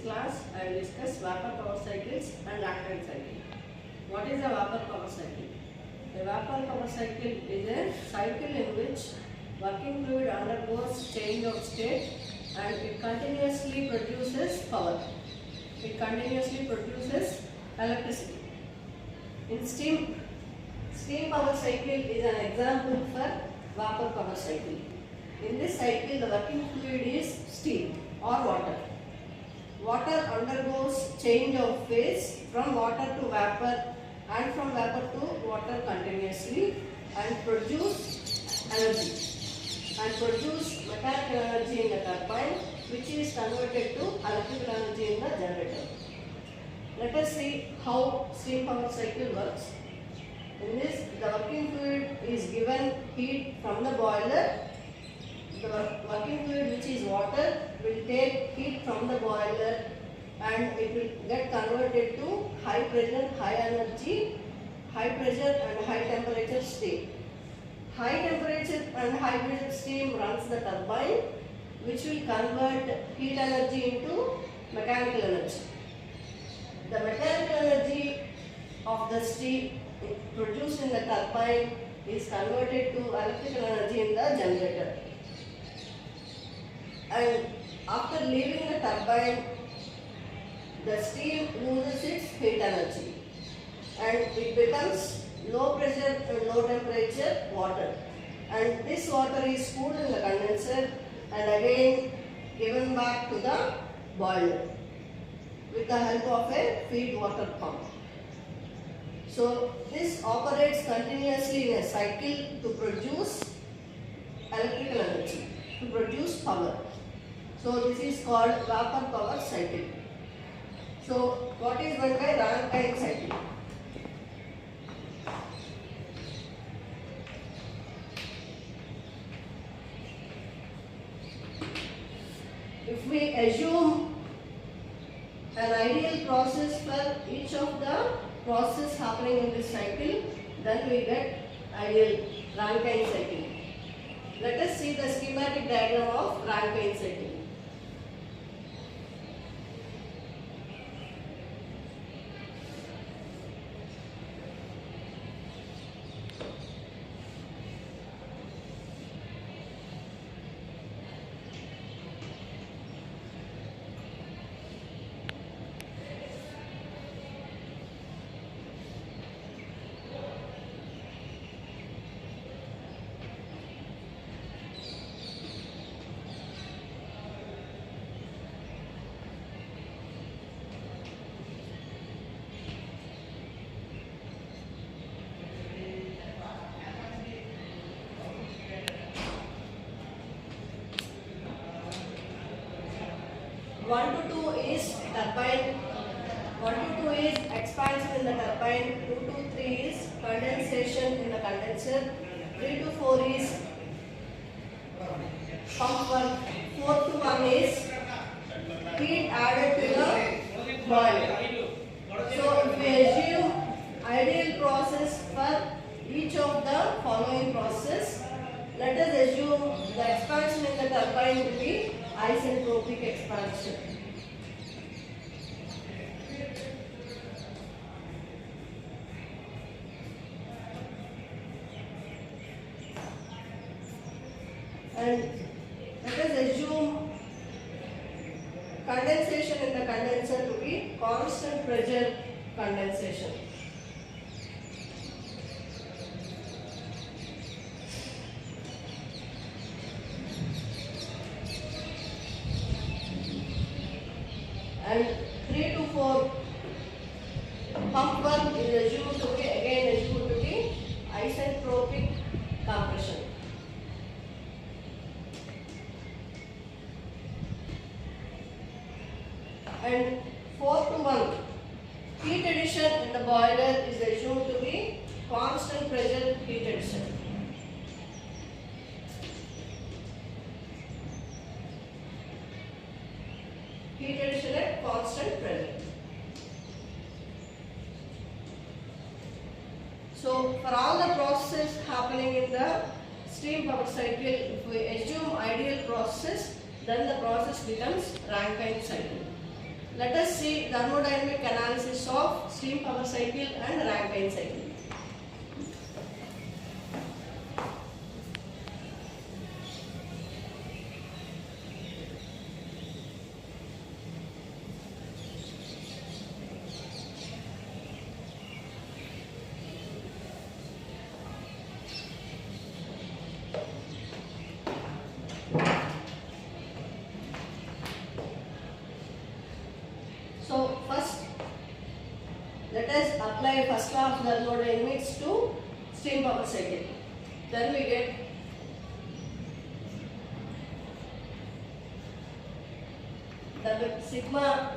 class I will discuss Vapour power cycles and Rankine cycle. What is a Vapour power cycle? A Vapour power cycle is a cycle in which working fluid undergoes change of state and it continuously produces power. It continuously produces electricity. In steam power cycle is an example for Vapour power cycle. In this cycle, the working fluid is steam or water. Water undergoes change of phase from water to vapor and from vapor to water continuously and produce energy and produce mechanical energy in the turbine, which is converted to electrical energy in the generator. Let us see how steam power cycle works. In this, the working fluid is given heat from the boiler. The working fluid, which is water, will take heat from the boiler and it will get converted to high pressure, high energy, high pressure and high temperature steam. High temperature and high pressure steam runs the turbine, which will convert heat energy into mechanical energy. The mechanical energy of the steam produced in the turbine is converted to electrical energy in the generator. And after leaving the turbine, the steam loses its heat energy and it becomes low pressure and low temperature water. And this water is cooled in the condenser and again given back to the boiler with the help of a feed water pump. So this operates continuously in a cycle to produce electrical energy, to produce power. So this is called Vapour power cycle. So what is meant by Rankine cycle? If we assume an ideal process for each of the process happening in this cycle, then we get ideal Rankine cycle. Let us see the schematic diagram of Rankine cycle. One to two is turbine, 1 to 2 is expansion in the turbine, 2 to 3 is condensation in the condenser, 3 to 4 is pump work, 4 to 1 is heat added to the boiler. So if we assume ideal process for each of the following process, let us assume the expansion in the turbine will be isentropic expansion. And let us assume condensation in the condenser to be constant pressure condensation. And 3 to 4 pump work is assumed to be isentropic compression. And 4 to 1 heat addition in the boiler is assumed to be constant pressure heat addition. Heat addition at constant pressure. So for all the processes happening in the steam power cycle, if we assume ideal process, then the process becomes Rankine cycle. Let us see thermodynamic analysis of steam power cycle and Rankine cycle. So first, let us apply first law of thermodynamics to steam power cycle. Then we get the sigma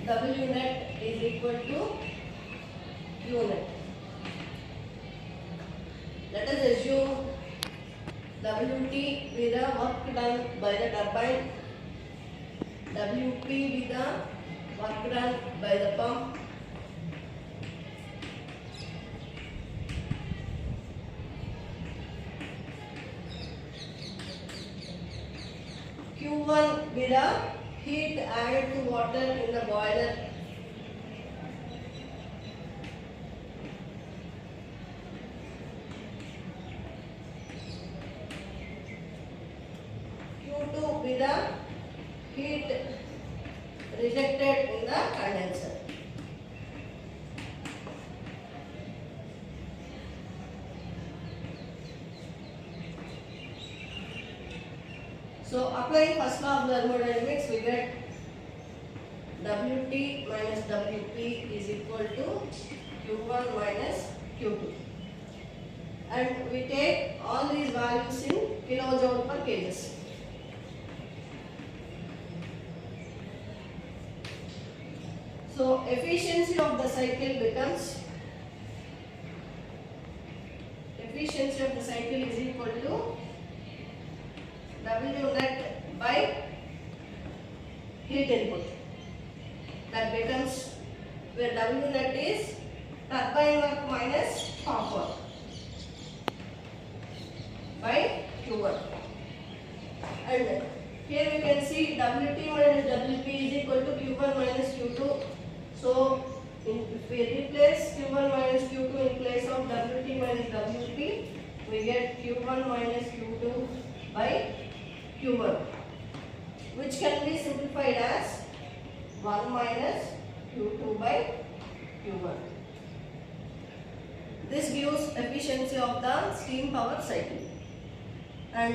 W net is equal to U net. Let us assume Wt be the work done by the turbine, Wp be the work done by the pump, Q1 be the heat added to water in the boiler, Q2 be the heat rejected in the condenser. So applying first law of thermodynamics, we get Wt minus Wp is equal to Q1 minus Q2. And we take all these values in kilojoule per kgs. So efficiency of the cycle becomes, efficiency of the cycle is equal to W net by heat input. That becomes, where W net is turbine work minus pump work by Q1. And here we can see Wt minus Wp is equal to Q1 minus Q2. So if we replace Q1 minus Q2 in place of Wt minus Wp, we get Q1 minus Q2 by Q1, which can be simplified as 1 minus Q2 by Q1. This gives efficiency of the steam power cycle. And